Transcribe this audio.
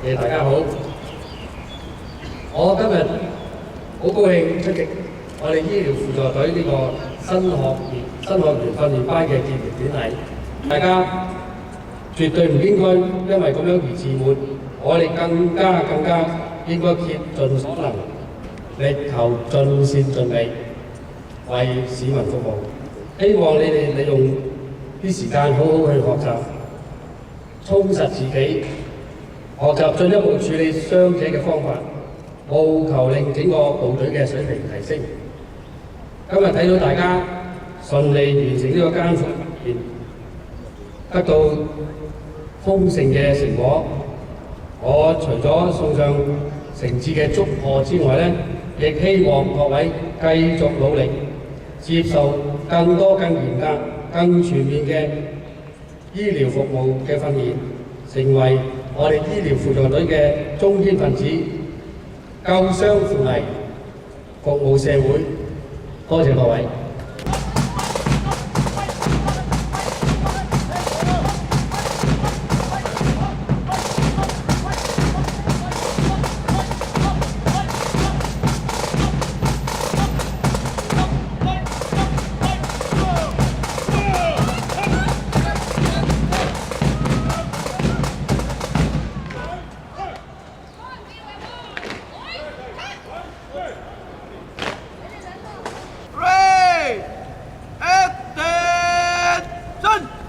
大家好，我今日好高興出席我哋醫療輔助隊呢個新學員訓練班嘅結業典禮。大家絕對唔應該因為咁樣而自滿，我哋更加應該竭盡所能，力求盡善盡美，為市民服務。希望你哋利用啲時間好好去學習，充實自己，學習進一步處理傷者嘅方法，務求令整個部隊嘅水平提升。今日睇到大家順利完成呢個艱苦訓練，得到豐盛嘅成果，我除咗送上誠摯嘅祝賀之外呢，亦希望各位繼續努力，接受更多、更嚴格、更全面嘅醫療服務嘅訓練，成為我哋醫療輔助隊嘅中堅分子，救傷扶危，服務社會。多謝各位。Attention!